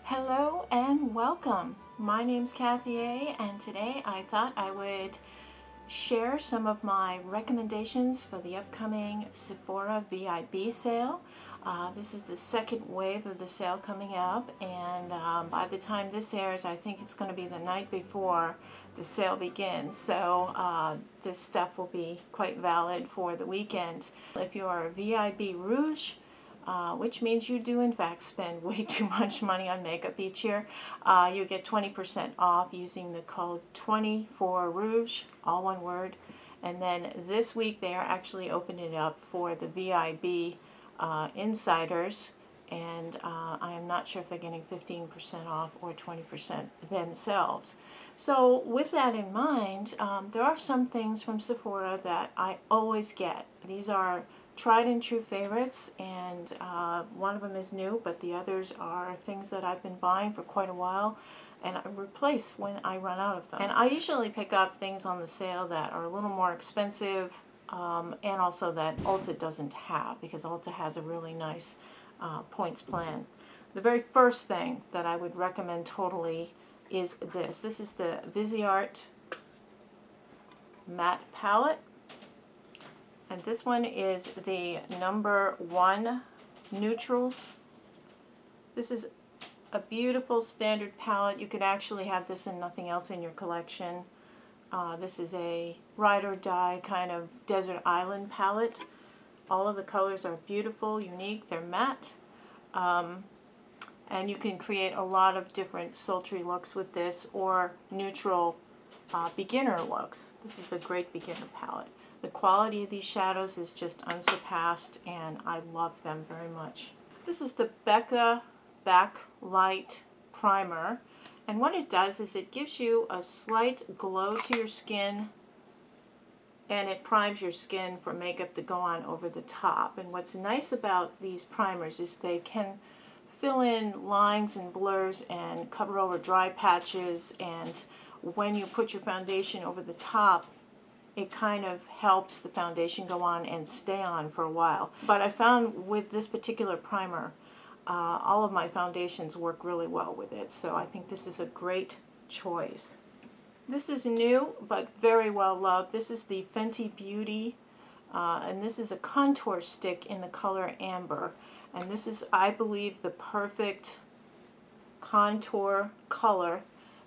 Hello and welcome. My name's Kathy A, and today I thought I would share some of my recommendations for the upcoming Sephora VIB sale. This is the second wave of the sale coming up, and by the time this airs, I think it's going to be the night before the sale begins. So this stuff will be quite valid for the weekend. If you are a VIB Rouge, which means you do in fact spend way too much money on makeup each year, you get 20% off using the code 20 for Rouge, all one word. And then this week they are actually opening it up for the VIB insiders, and I am not sure if they're getting 15% off or 20% themselves. So with that in mind, there are some things from Sephora that I always get. These are tried and true favorites, and one of them is new, but the others are things that I've been buying for quite a while and I replace when I run out of them. And I usually pick up things on the sale that are a little more expensive, and also that Ulta doesn't have, because Ulta has a really nice points plan. The very first thing that I would recommend totally is this. This is the Viseart matte palette. And this one is the #1 Neutrals. This is a beautiful standard palette. You could actually have this and nothing else in your collection. This is a ride or die kind of desert island palette. All of the colors are beautiful, unique, they're matte. And you can create a lot of different sultry looks with this, or neutral beginner looks. This is a great beginner palette. The quality of these shadows is just unsurpassed, and I love them very much. This is the Becca Backlight Primer, and what it does is it gives you a slight glow to your skin, and it primes your skin for makeup to go on over the top. And what's nice about these primers is they can fill in lines and blurs and cover over dry patches, and when you put your foundation over the top, it kind of helps the foundation go on and stay on for a while. But I found with this particular primer, all of my foundations work really well with it, so I think this is a great choice. This is new but very well loved. This is the Fenty Beauty, and this is a contour stick in the color Amber. And this is, I believe, the perfect contour color,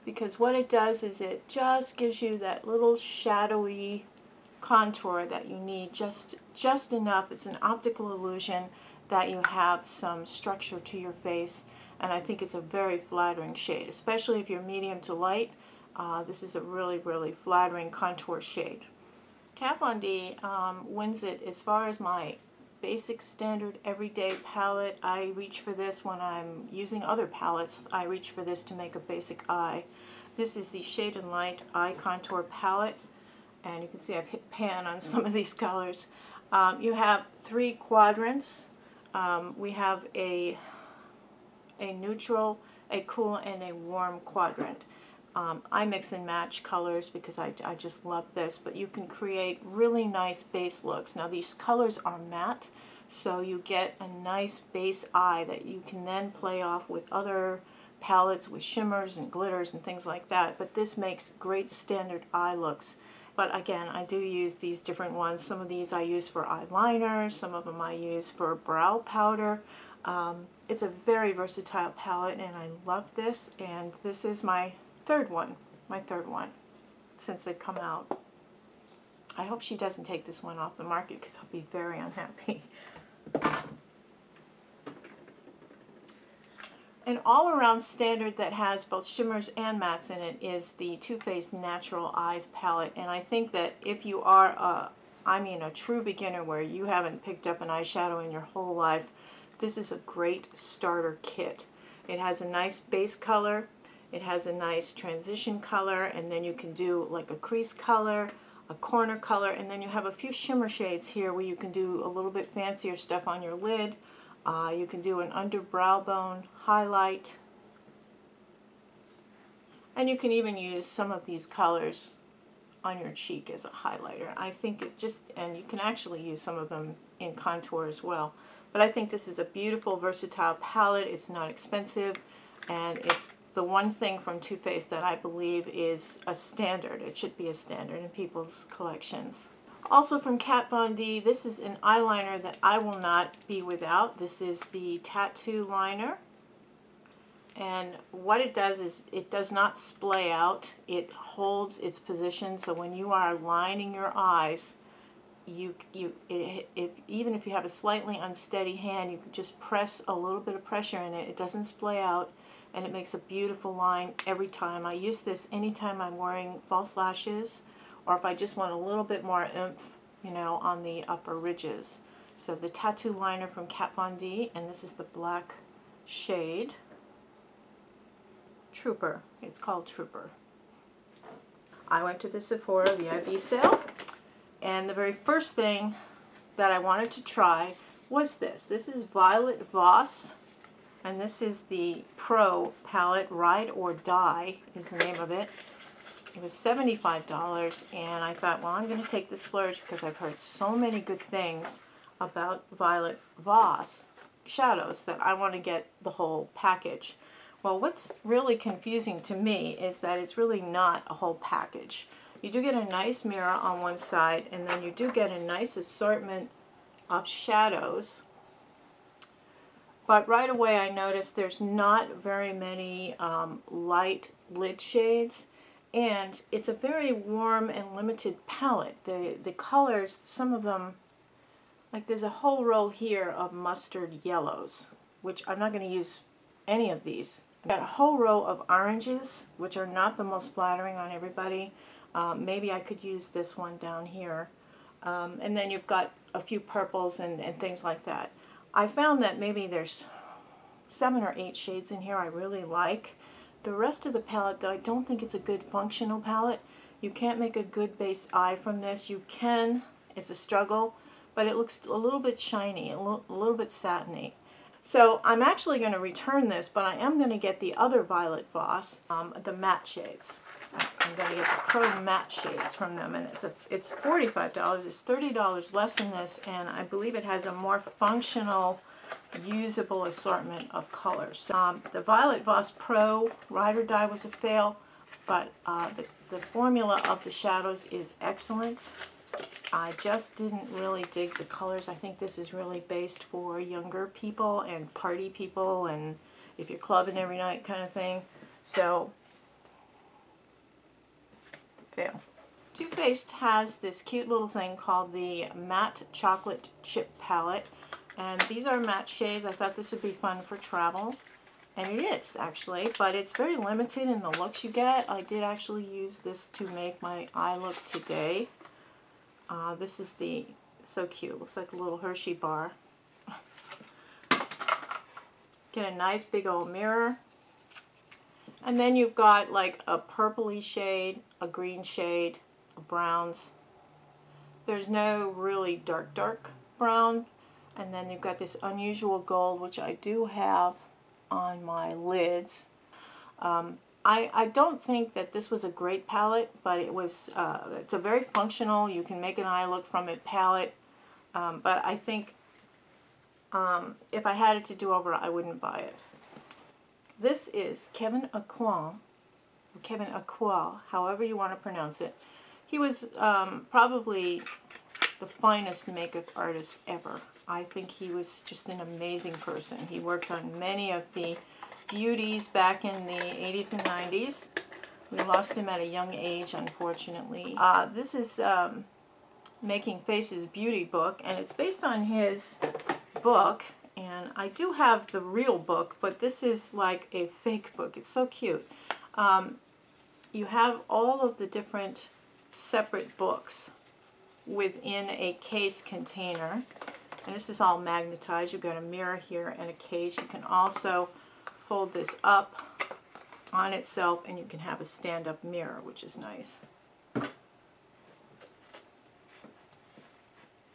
because what it does is it just gives you that little shadowy contour that you need, just enough. It's an optical illusion that you have some structure to your face, and I think it's a very flattering shade, especially if you're medium to light. This is a really flattering contour shade. Kat Von D wins it as far as my basic standard everyday palette. I reach for this when I'm using other palettes. I reach for this to make a basic eye. This is the Shade and Light Eye Contour Palette, and you can see I've hit pan on some of these colors. You have 3 quadrants. We have a neutral, a cool, and a warm quadrant. I mix and match colors because I just love this, but you can create really nice base looks. Now these colors are matte, so you get a nice base eye that you can then play off with other palettes with shimmers and glitters and things like that, but this makes great standard eye looks. But again, I do use these different ones. Some of these I use for eyeliner, some of them I use for brow powder. It's a very versatile palette, and I love this, and this is my third one since they've come out. I hope she doesn't take this one off the market, because I'll be very unhappy. An all-around standard that has both shimmers and mattes in it is the Too Faced Natural Eyes palette, and I think that if you are a true beginner where you haven't picked up an eyeshadow in your whole life, this is a great starter kit. It has a nice base color, it has a nice transition color, and then you can do like a crease color, a corner color, and then you have a few shimmer shades here where you can do a little bit fancier stuff on your lid. You can do an under brow bone highlight, and you can even use some of these colors on your cheek as a highlighter. I think it just, and you can actually use some of them in contour as well. But I think this is a beautiful, versatile palette. It's not expensive. and it's the one thing from Too Faced that I believe is a standard. It should be a standard in people's collections. Also from Kat Von D, this is an eyeliner that I will not be without. This is the Tattoo Liner. And what it does is it does not splay out. It holds its position, so when you are lining your eyes, even if you have a slightly unsteady hand, you can just press a little bit of pressure in it. It doesn't splay out, and it makes a beautiful line every time. I use this anytime I'm wearing false lashes, or if I just want a little bit more oomph, you know, on the upper ridges. So the Tattoo Liner from Kat Von D, and this is the black shade. TROOPR. It's called TROOPR. I went to the SEPHORA VIB Sale, and the very first thing that I wanted to try was this. This is Violet Voss, and this is the Pro palette. Ride or Die is the name of it. It was $75, and I thought, well, I'm going to take the splurge because I've heard so many good things about Violet Voss shadows that I want to get the whole package. Well, what's really confusing to me is that it's really not a whole package. You do get a nice mirror on one side, and then you do get a nice assortment of shadows. But right away I noticed there's not very many light lid shades, and it's a very warm and limited palette. The colors, some of them, like there's a whole row here of mustard yellows, which I'm not going to use any of these. I've got a whole row of oranges, which are not the most flattering on everybody. Maybe I could use this one down here. And then you've got a few purples and things like that. I found that maybe there's 7 or 8 shades in here I really like. The rest of the palette, though, I don't think it's a good functional palette. You can't make a good based eye from this. You can, it's a struggle, but it looks a little bit shiny, a little bit satiny. So I'm actually going to return this, but I am going to get the other Violet Voss, the matte shades. I'm going to get the Pro matte shades from them, and it's $45. It's $30 less than this, and I believe it has a more functional, usable assortment of colors. The Violet Voss Pro Ride or Die was a fail, but the formula of the shadows is excellent. I just didn't really dig the colors. I think this is really based for younger people and party people, and if you're clubbing every night kind of thing. So, fail. Too Faced has this cute little thing called the Matte Chocolate Chip Palette, and these are matte shades. I thought this would be fun for travel, and it is actually, but it's very limited in the looks you get. I did actually use this to make my eye look today. This is so cute, looks like a little Hershey bar. Get a nice big old mirror. And then you've got like a purpley shade, a green shade, a browns. There's no really dark brown. And then you've got this unusual gold, which I do have on my lids. I don't think that this was a great palette, but it was, it's a very functional, you can make an eye look from it palette, but I think if I had it to do over, I wouldn't buy it. This is Kevyn Aucoin, or Kevyn Aucoin, however you want to pronounce it. He was probably the finest makeup artist ever. I think he was just an amazing person. He worked on many of the beauties back in the 80s and 90s. We lost him at a young age, unfortunately. This is Making Faces beauty book, and it's based on his book, and I do have the real book, but this is like a fake book. It's so cute. You have all of the different separate books within a case container, and this is all magnetized. You've got a mirror here and a case. You can also fold this up on itself, and you can have a stand-up mirror, which is nice.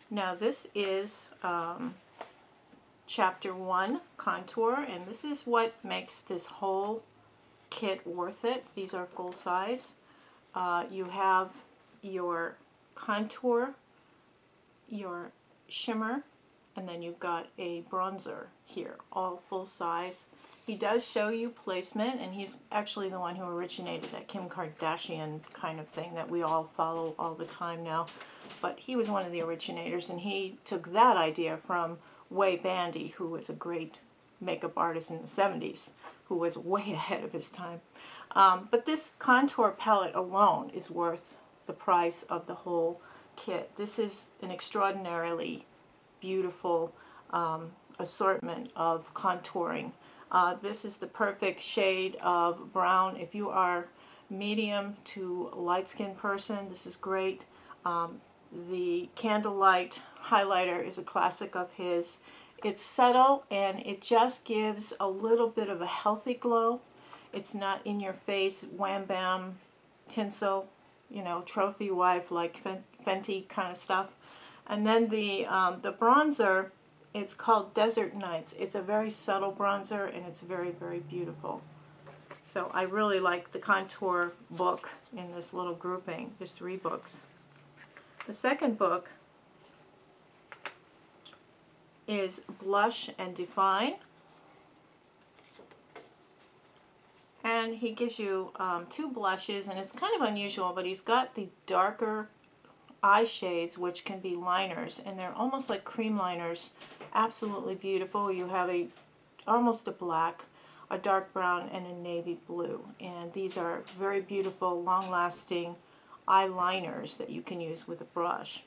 Now this is Chapter 1, Contour, and this is what makes this whole kit worth it. These are full size. You have your contour, your shimmer, and then you've got a bronzer here, all full size. He does show you placement, and he's actually the one who originated that Kim Kardashian kind of thing that we all follow all the time now. But he was one of the originators, and he took that idea from Way Bandy, who was a great makeup artist in the 70s, who was way ahead of his time. But this contour palette alone is worth the price of the whole kit. This is an extraordinarily beautiful assortment of contouring. This is the perfect shade of brown. If you are medium to light-skinned person, this is great. The Candlelight highlighter is a classic of his. It's subtle, and it just gives a little bit of a healthy glow. It's not in your face, wham bam, tinsel, you know, trophy wife like Fenty kind of stuff. And then the bronzer, it's called Desert Nights. It's a very subtle bronzer, and it's very, very beautiful. So I really like the contour book in this little grouping. There's 3 books. The second book is Blush and Define. And he gives you 2 blushes, and it's kind of unusual, but he's got the darker eye shades, which can be liners, and they're almost like cream liners. Absolutely beautiful. You have almost a black, a dark brown, and a navy blue. And these are very beautiful, long-lasting eyeliners that you can use with a brush.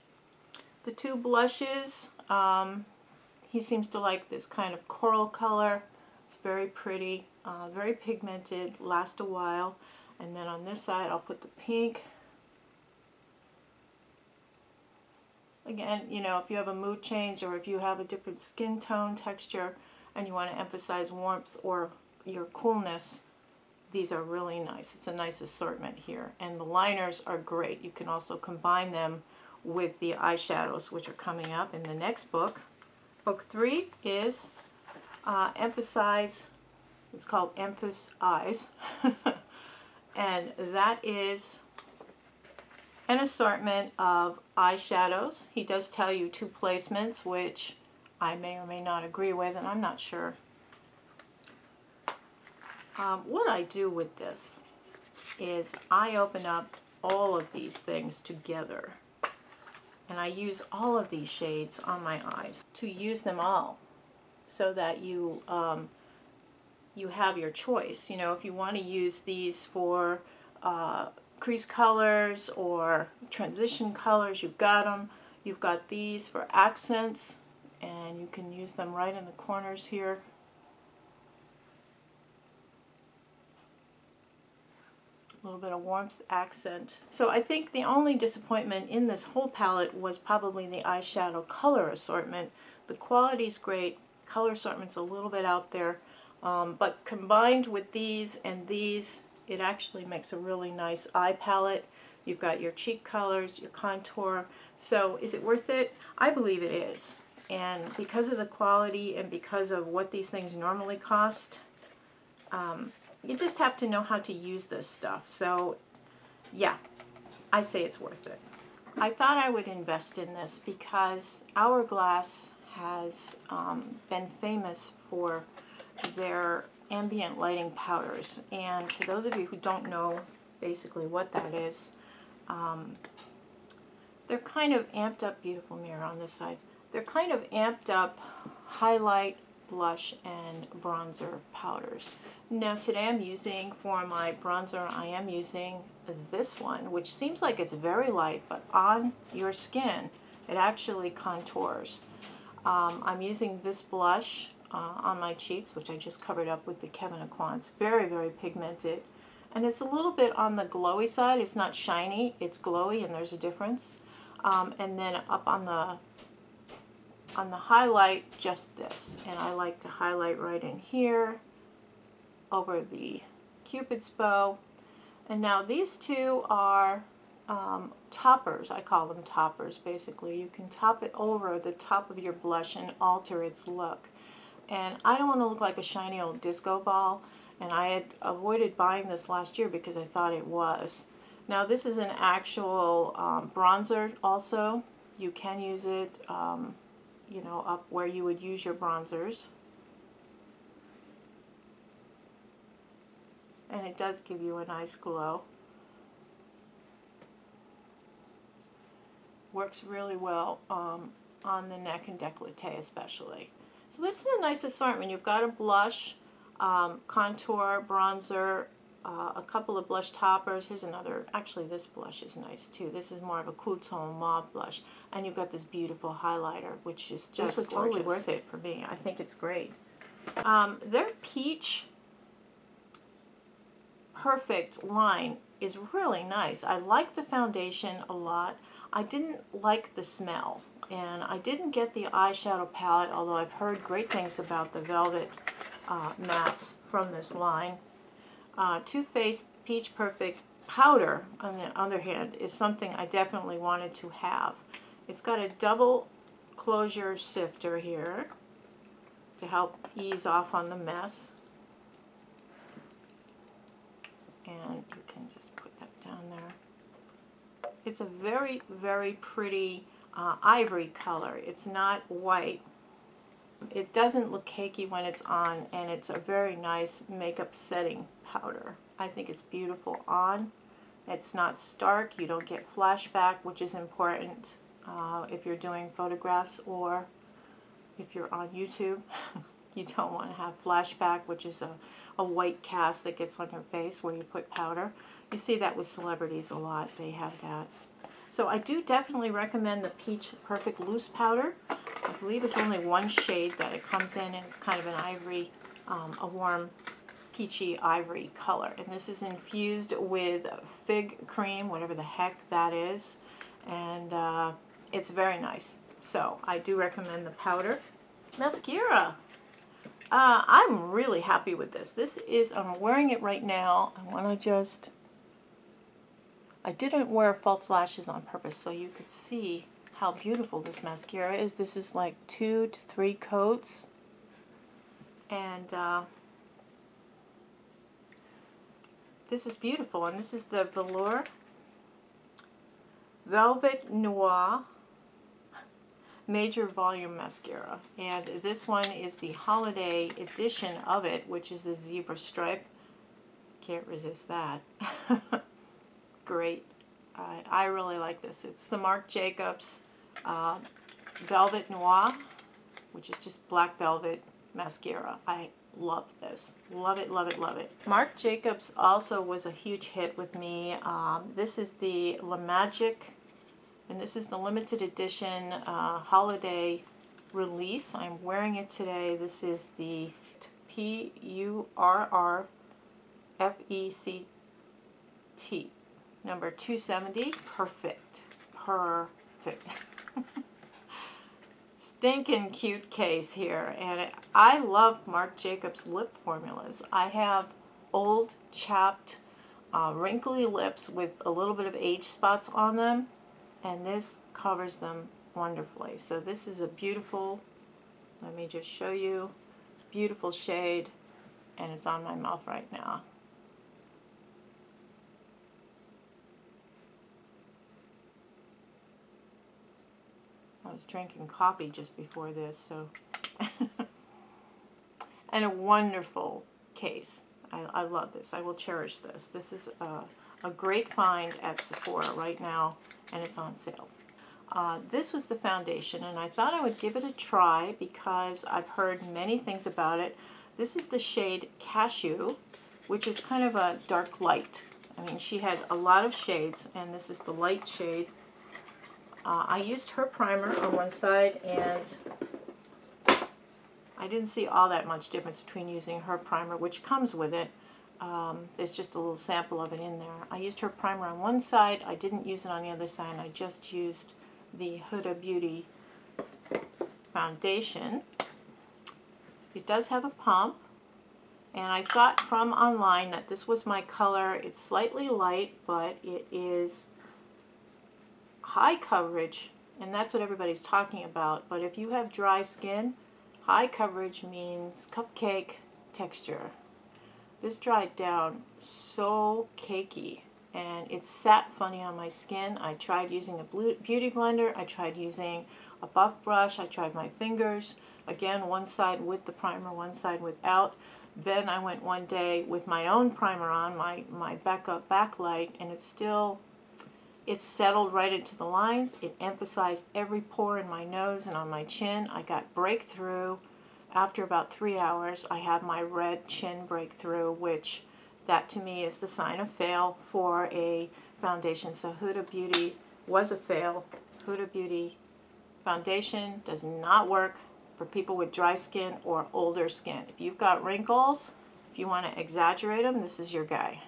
The 2 blushes, he seems to like this kind of coral color. It's very pretty, very pigmented, lasts a while. And then on this side, I'll put the pink. Again, you know, if you have a mood change or if you have a different skin tone texture and you want to emphasize warmth or your coolness, these are really nice. It's a nice assortment here. And the liners are great. You can also combine them with the eyeshadows, which are coming up in the next book. Book 3 is Emphasize. It's called Emphasize Eyes. And that is an assortment of eyeshadows. He does tell you 2 placements, which I may or may not agree with, and I'm not sure. What I do with this is I open up all of these things together, and I use all of these shades on my eyes to use them all so that you you have your choice. You know, if you want to use these for crease colors or transition colors, you've got them. You've got these for accents, and you can use them right in the corners here. A little bit of warmth accent. So I think the only disappointment in this whole palette was probably the eyeshadow color assortment. The quality's great, color assortment's a little bit out there, but combined with these and these, it actually makes a really nice eye palette. You've got your cheek colors, your contour. So is it worth it? I believe it is. And because of the quality and because of what these things normally cost, you just have to know how to use this stuff. So yeah, I say it's worth it. I thought I would invest in this because Hourglass has been famous for their ambient lighting powders, and to those of you who don't know basically what that is, they're kind of amped up, beautiful mirror on this side, they're kind of amped up highlight, blush, and bronzer powders. Now today I'm using, for my bronzer, I am using this one, which seems like it's very light, but on your skin it actually contours. I'm using this blush on my cheeks, which I just covered up with the Kevyn Aucoin. It's very, very pigmented, and it's a little bit on the glowy side. It's not shiny, it's glowy, and there's a difference. And then up on the highlight, just this, and I like to highlight right in here over the Cupid's bow. And now these 2 are toppers. I call them toppers. Basically, you can top it over the top of your blush and alter its look. And I don't want to look like a shiny old disco ball, and I had avoided buying this last year because I thought it was. Now this is an actual bronzer also. You can use it, you know, up where you would use your bronzers. and it does give you a nice glow. Works really well on the neck and décolleté especially. So this is a nice assortment. You've got a blush, contour, bronzer, a couple of blush toppers. Here's another. Actually, this blush is nice too. This is more of a cool tone mauve blush. And you've got this beautiful highlighter, which is just gorgeous. Totally worth it for me. I think it's great. Their Peach Perfect line is really nice. I like the foundation a lot. I didn't like the smell, and I didn't get the eyeshadow palette, although I've heard great things about the Velvet mattes from this line. Too Faced Peach Perfect powder, on the other hand, is something I definitely wanted to have. It's got a double closure sifter here to help ease off on the mess. And you can just put that down there. It's a very, very pretty ivory color. It's not white. It doesn't look cakey when it's on, and it's a very nice makeup setting powder. I think it's beautiful on. It's not stark. You don't get flashback, which is important if you're doing photographs or if you're on YouTube. You don't want to have flashback, which is a white cast that gets on your face where you put powder. You see that with celebrities a lot. They have that. So I do definitely recommend the Peach Perfect Loose Powder. I believe it's only one shade that it comes in, and it's kind of an ivory, a warm peachy ivory color. And this is infused with fig cream, whatever the heck that is. And it's very nice. So I do recommend the powder. Mascara. I'm really happy with this. This is, I'm wearing it right now. I want to just, I didn't wear false lashes on purpose so you could see how beautiful this mascara is. This is like 2 to 3 coats. And this is beautiful. And this is the Velour Velvet Noir Major Volume Mascara, and this one is the holiday edition of it, which is the zebra stripe. Can't resist that. Great. I really like this. It's the Marc Jacobs Velvet Noir, which is just black velvet mascara. I love this. Love it, love it, love it. Marc Jacobs also was a huge hit with me. This is the La Magic, and this is the limited edition holiday release. I'm wearing it today. This is the Purr Fect number 270. Perfect. Perfect. Stinking cute case here. And I love Marc Jacobs lip formulas. I have old, chapped, wrinkly lips with a little bit of age spots on them, and this covers them wonderfully. So this is a beautiful, let me just show you, beautiful shade, and it's on my mouth right now. I was drinking coffee just before this, so. And a wonderful case. I love this. I will cherish this. This is a great find at Sephora right now, and it's on sale. This was the foundation, and I thought I would give it a try because I've heard many things about it. This is the shade Cashew, which is kind of a dark light. I mean, she had a lot of shades, and this is the light shade. I used her primer on one side, and I didn't see all that much difference between using her primer, which comes with it. There's just a little sample of it in there. I used her primer on one side. I didn't use it on the other side. I just used the Huda Beauty foundation. It does have a pump, and I thought from online that this was my color. It's slightly light, but it is high coverage, and that's what everybody's talking about. But if you have dry skin, high coverage means cupcake texture. This dried down so cakey, and it sat funny on my skin. I tried using a beauty blender. I tried using a buff brush. I tried my fingers. Again, one side with the primer, one side without. Then I went one day with my own primer on, my Becca Backlight, and it settled right into the lines. It emphasized every pore in my nose and on my chin. I got breakthrough. After about 3 hours, I had my red chin breakthrough, which that to me is the sign of fail for a foundation. So Huda Beauty was a fail. Huda Beauty foundation does not work for people with dry skin or older skin. If you've got wrinkles, if you want to exaggerate them, this is your guy.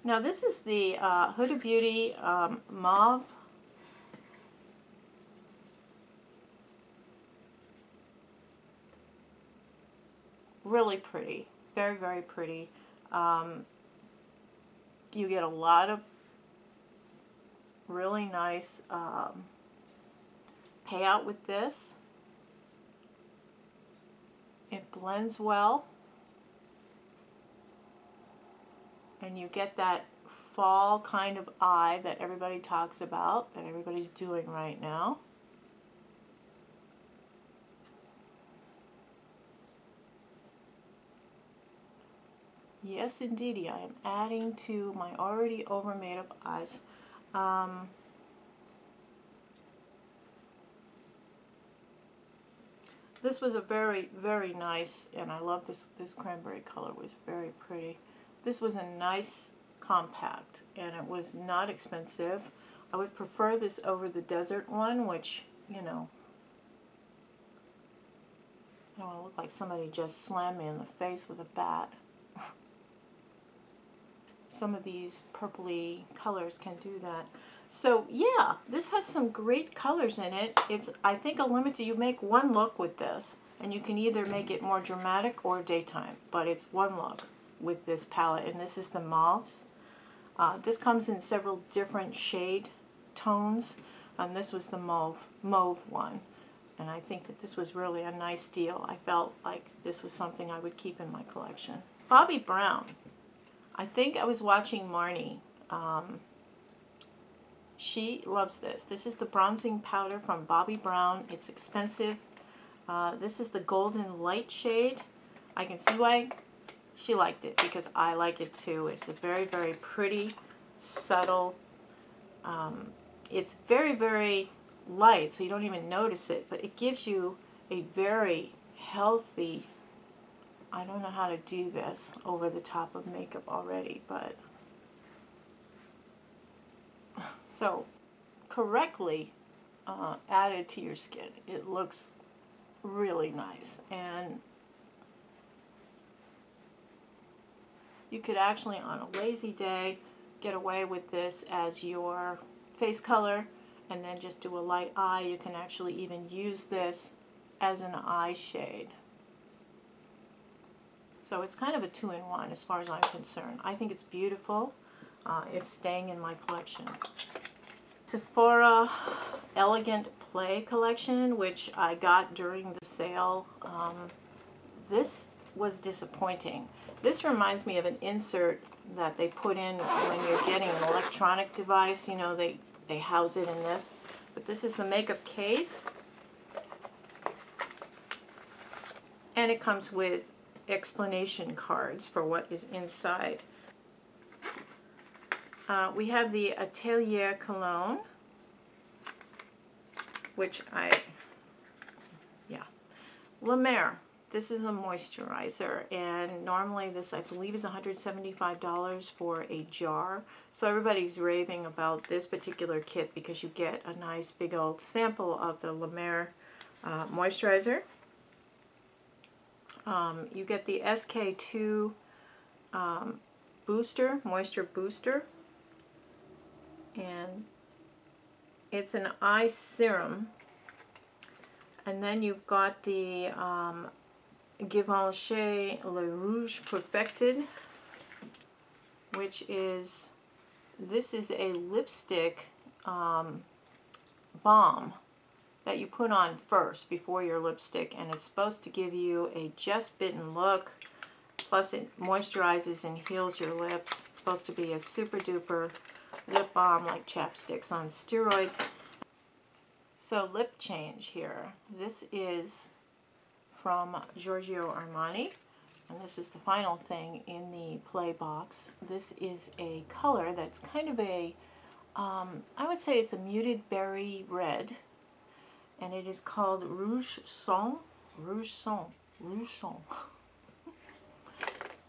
Now this is the Huda Beauty Mauve. Really pretty. Very, very pretty. You get a lot of really nice payout with this. It blends well. And you get that fall kind of eye that everybody talks about, that everybody's doing right now. Yes, indeedy, I am adding to my already over made up eyes. This was a very, very nice, and I love this cranberry color, was very pretty. This was a nice compact, and it was not expensive. I would prefer this over the desert one, which, you know, I don't want to look like somebody just slammed me in the face with a bat. Some of these purpley colors can do that. So yeah, this has some great colors in it. It's, I think, a limited, you make one look with this, and you can either make it more dramatic or daytime, but it's one look with this palette, and this is the Mauves. This comes in several different shade tones, and this was the mauve one, and I think that this was really a nice deal. I felt like this was something I would keep in my collection. Bobbi Brown. I think I was watching Marnie. She loves this. This is the bronzing powder from Bobbi Brown. It's expensive. This is the golden light shade. I can see why she liked it, because I like it too. It's a very, very pretty, subtle. It's very, very light, so you don't even notice it, but it gives you a very healthy, I don't know how to do this over the top of makeup already, but so correctly added to your skin, it looks really nice. And you could actually, on a lazy day, get away with this as your face color and then just do a light eye. You can actually even use this as an eye shade. So it's kind of a two-in-one as far as I'm concerned. I think it's beautiful. It's staying in my collection. Sephora Elegant Play collection, which I got during the sale. This was disappointing. This reminds me of an insert that they put in when you're getting an electronic device. You know, they house it in this. But this is the makeup case. And it comes with explanation cards for what is inside. We have the Atelier Cologne, which La Mer. This is a moisturizer, and normally this, I believe, is $175 for a jar. So everybody's raving about this particular kit because you get a nice big old sample of the La Mer moisturizer. You get the SK2 booster, moisture booster, and it's an eye serum. And then you've got the GIVENCHY Rouge Perfected, which is, this is a lipstick balm that you put on first before your lipstick, and it's supposed to give you a just bitten look, plus it moisturizes and heals your lips. It's supposed to be a super duper lip balm, like chapsticks on steroids. So lip change here. This is from Giorgio Armani, and this is the final thing in the play box. This is a color that's kind of a, I would say it's a muted berry red, and it is called Rouge Sang. Rouge Sang. Rouge Sang.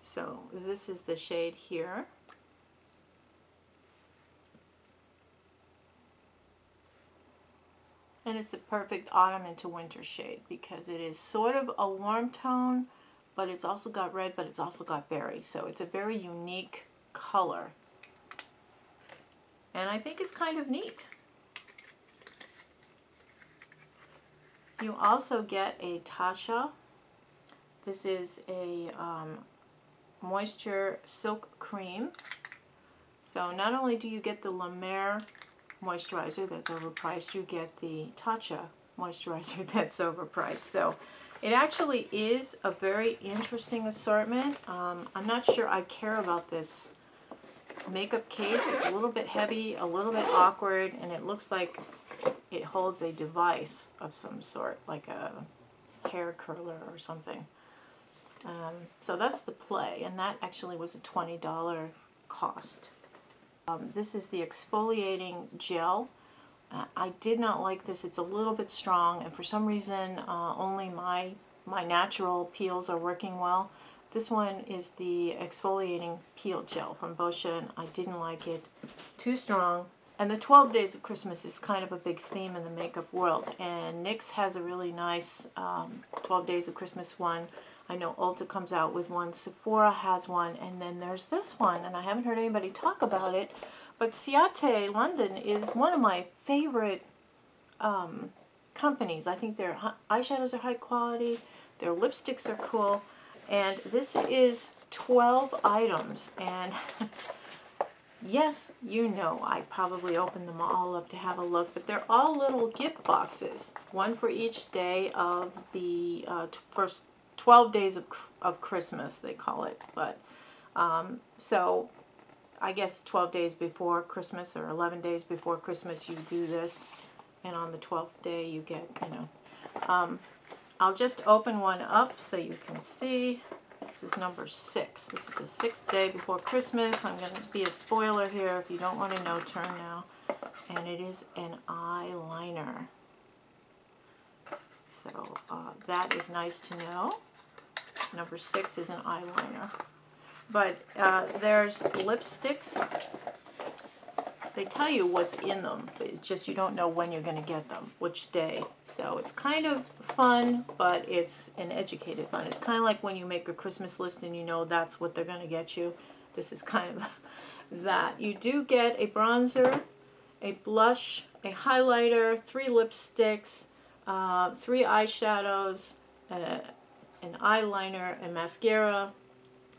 So this is the shade here. And it's a perfect autumn into winter shade because it is sort of a warm tone, but it's also got red, but it's also got berry. So it's a very unique color. And I think it's kind of neat. You also get a Tatcha. This is a moisture silk cream. So not only do you get the La Mer moisturizer that's overpriced, you get the Tatcha moisturizer that's overpriced. So it actually is a very interesting assortment. I'm not sure I care about this makeup case. It's a little bit heavy, a little bit awkward, and it looks like it holds a device of some sort, like a hair curler or something. So that's the play, and that actually was a $20 cost. This is the exfoliating gel. I did not like this. It's a little bit strong, and for some reason only my natural peels are working well. This one is the exfoliating peel gel from BOSCIA, and I didn't like it. Too strong. And the 12 Days of Christmas is kind of a big theme in the makeup world, and NYX has a really nice 12 Days of Christmas one. I know Ulta comes out with one, Sephora has one, and then there's this one, and I haven't heard anybody talk about it, but Ciate London is one of my favorite companies. I think their eyeshadows are high quality, their lipsticks are cool, and this is 12 items, and yes, you know, I probably opened them all up to have a look, but they're all little gift boxes, one for each day of the first 12 days of Christmas, they call it. But so I guess 12 days before Christmas or 11 days before Christmas you do this, and on the 12th day you get, you know. I'll just open one up so you can see. This is number 6. This is the 6th day before Christmas. I'm going to be a spoiler here. If you don't want to know, turn now. And it is an eyeliner. So that is nice to know. Number 6 is an eyeliner. But there's lipsticks. They tell you what's in them, but it's just you don't know when you're going to get them, which day. So it's kind of fun, but it's an educated fun. It's kind of like when you make a Christmas list and you know that's what they're going to get you. This is kind of that. You do get a bronzer, a blush, a highlighter, 3 lipsticks, 3 eyeshadows, an eyeliner, and mascara,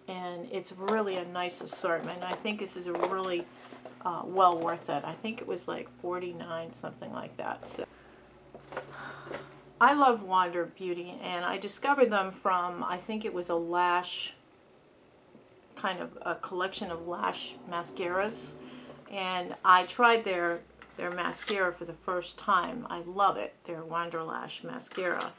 and it's really a nice assortment. I think this is a really well worth it. I think it was like $49, something like that. So I love Wander Beauty, and I discovered them from, I think it was a lash, kind of a collection of lash mascaras, and I tried their mascara for the first time. I love it, their Wander Lash mascara.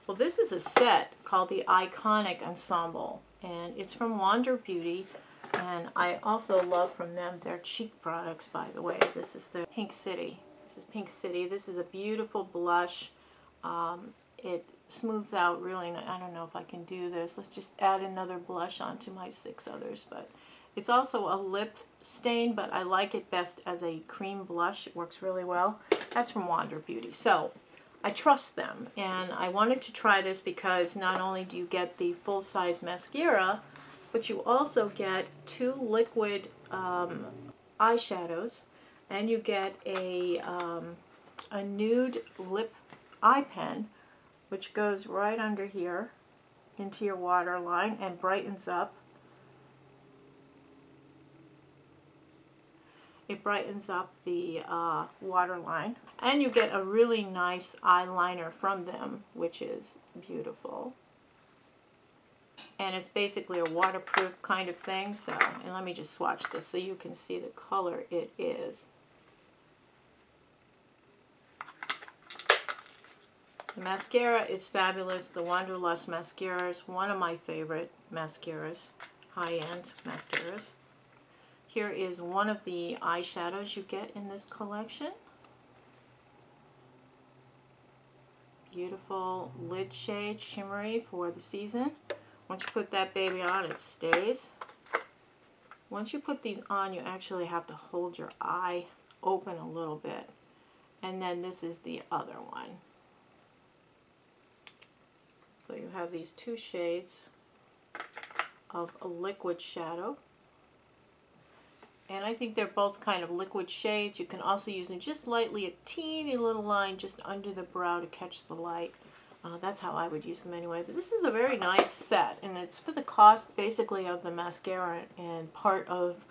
Well, this is a set called the Eye-Conic Ensemble, and it's from Wander Beauty. And I also love from them their cheek products, by the way. This is the Pink City. This is Pink City. This is a beautiful blush. It smooths out really nice. I don't know if I can do this. Let's just add another blush onto my 6 others. But it's also a lip stain, but I like it best as a cream blush. It works really well. That's from Wander Beauty. So I trust them. And I wanted to try this because not only do you get the full-size mascara, but you also get 2 liquid eyeshadows, and you get a nude lip eye pen, which goes right under here into your waterline and brightens up. It brightens up the waterline, and you get a really nice eyeliner from them, which is beautiful. And it's basically a waterproof kind of thing. So, and let me just swatch this so you can see the color it is. The mascara is fabulous. The Wanderlust mascara is one of my favorite mascaras, high-end mascaras. Here is one of the eyeshadows you get in this collection. Beautiful lid shade, shimmery for the season. Once you put that baby on, it stays. Once you put these on, you actually have to hold your eye open a little bit. And then this is the other one. So you have these two shades of a liquid shadow. And I think they're both kind of liquid shades. You can also use them just lightly, a teeny little line just under the brow to catch the light. That's how I would use them anyway. But this is a very nice set, and it's for the cost basically of the mascara and part of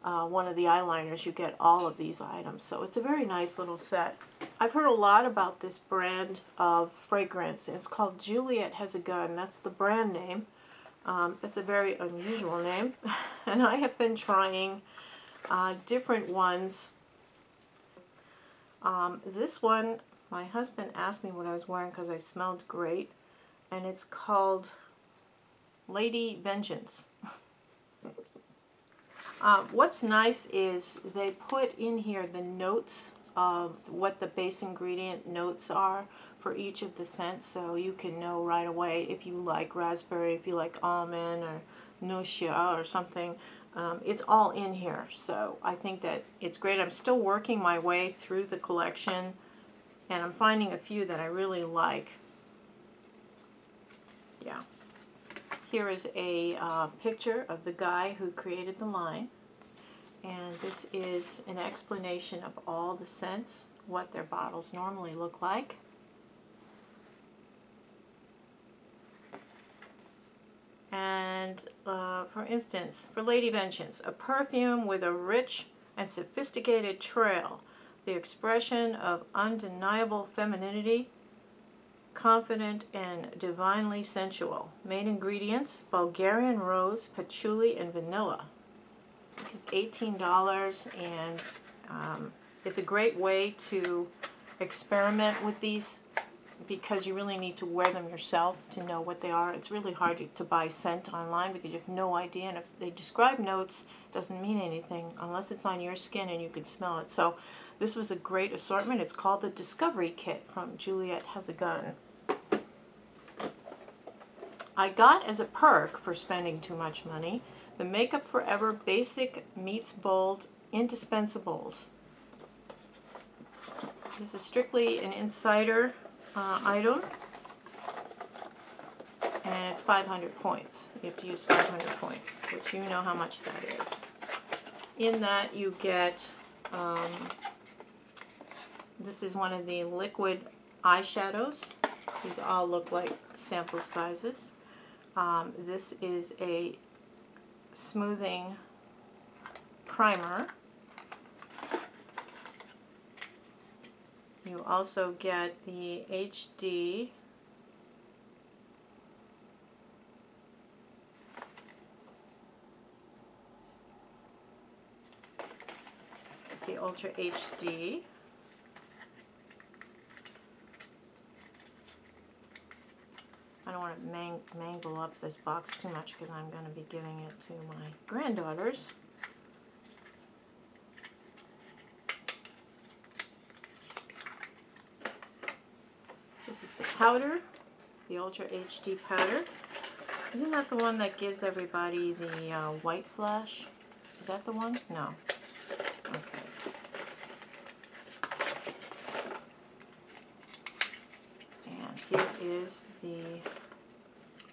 one of the eyeliners. You get all of these items, so it's a very nice little set. I've heard a lot about this brand of fragrance. It's called Juliet Has a Gun. That's the brand name. It's a very unusual name, and I have been trying different ones. This one, my husband asked me what I was wearing because I smelled great, and it's called Lady Vengeance. What's nice is they put in here the notes of what the base ingredient notes are for each of the scents, so you can know right away if you like raspberry, if you like almond or fuchsia or something. It's all in here, so I think that it's great. I'm still working my way through the collection, and I'm finding a few that I really like. Yeah. Here is a picture of the guy who created the line, and this is an explanation of all the scents, what their bottles normally look like. And for instance, for Lady Vengeance, a perfume with a rich and sophisticated trail, the expression of undeniable femininity, confident and divinely sensual. Main ingredients: Bulgarian rose, patchouli, and vanilla. It's $18, and it's a great way to experiment with these, because you really need to wear them yourself to know what they are. It's really hard to buy scent online because you have no idea, and if they describe notes, it doesn't mean anything unless it's on your skin and you can smell it. So this was a great assortment. It's called the Discovery Kit from Juliet Has a Gun. I got as a perk for spending too much money the Makeup Forever Basic Meets Bold Indispensables. This is strictly an insider item, and it's 500 points. You have to use 500 points, which you know how much that is. In that you get, this is one of the liquid eyeshadows. These all look like sample sizes. This is a smoothing primer. You also get the HD it's the Ultra HD. I don't want to mangle up this box too much because I'm going to be giving it to my granddaughters. This is the powder, the Ultra HD powder. Isn't that the one that gives everybody the white flash? Is that the one? No. Okay. And here is the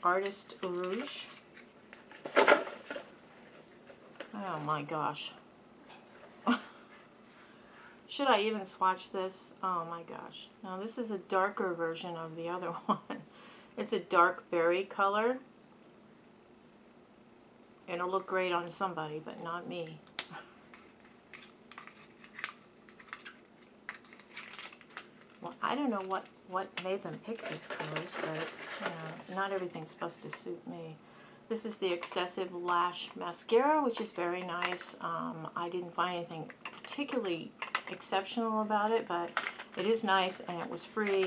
Artist Rouge. Oh my gosh. Should I even swatch this? Oh my gosh. Now this is a darker version of the other one. It's a dark berry color. It'll look great on somebody, but not me. Well, I don't know what made them pick these colors, but you know, not everything's supposed to suit me. This is the Excessive Lash Mascara, which is very nice. I didn't find anything particularly exceptional about it, but it is nice, and it was free.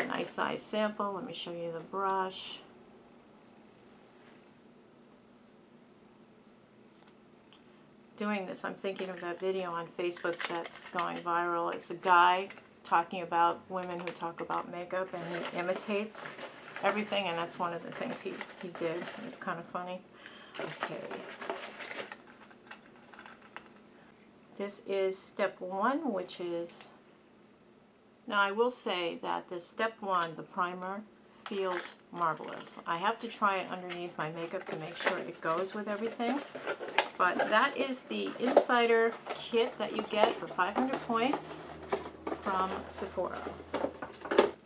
nice size sample. Let me show you the brush. Doing this, I'm thinking of that video on Facebook that's going viral. It's a guy talking about women who talk about makeup, and he imitates everything, and that's one of the things he did. It was kind of funny. Okay. This is step 1, which is, now I will say that the step 1, the primer, feels marvelous. I have to try it underneath my makeup to make sure it goes with everything. But that is the Insider kit that you get for 500 points from Sephora.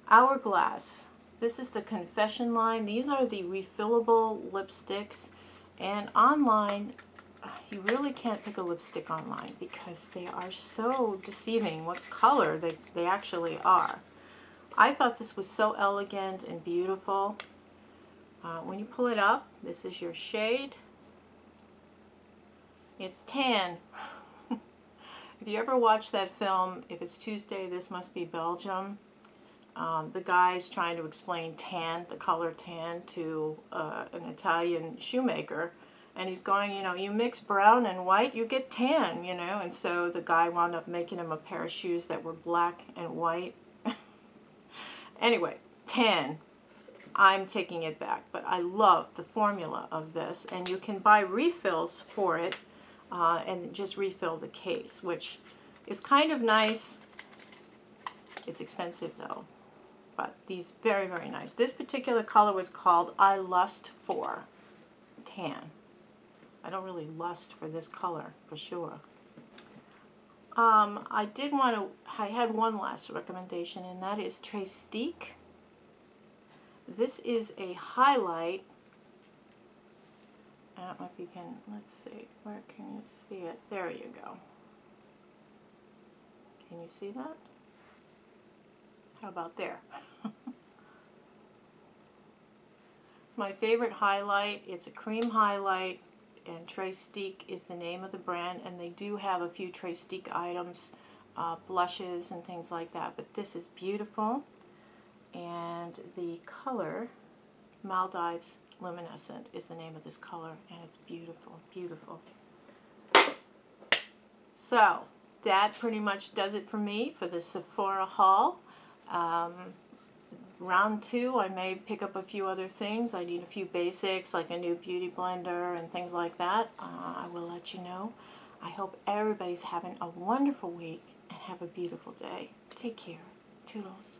Hourglass. This is the confession line. These are the refillable lipsticks. And online, you really can't pick a lipstick online because they are so deceiving what color they actually are. I thought this was so elegant and beautiful. When you pull it up, this is your shade. It's tan. If you ever watch that film, If It's Tuesday, This Must Be Belgium, the guy's trying to explain tan, the color tan, to an Italian shoemaker. And he's going, you know, you mix brown and white, you get tan, you know. And so the guy wound up making him a pair of shoes that were black and white. Anyway, tan. I'm taking it back, but I love the formula of this, and you can buy refills for it and just refill the case, which is kind of nice. It's expensive though, but these very, very nice. This particular color was called I Lust For Tan. I don't really lust for this color for sure. I had one last recommendation, and that is TRE'STIQUE. This is a highlight. I don't know if you can, let's see, where can you see it? There you go. Can you see that? How about there? It's my favorite highlight. It's a cream highlight, and TRE'STIQUE is the name of the brand, and they do have a few TRE'STIQUE items, blushes and things like that, but this is beautiful. And the color, Maldives Luminescent, is the name of this color, and it's beautiful, beautiful. So, that pretty much does it for me for the Sephora haul. Round 2, I may pick up a few other things. I need a few basics, like a new beauty blender and things like that. I will let you know. I hope everybody's having a wonderful week, and have a beautiful day. Take care. Toodles.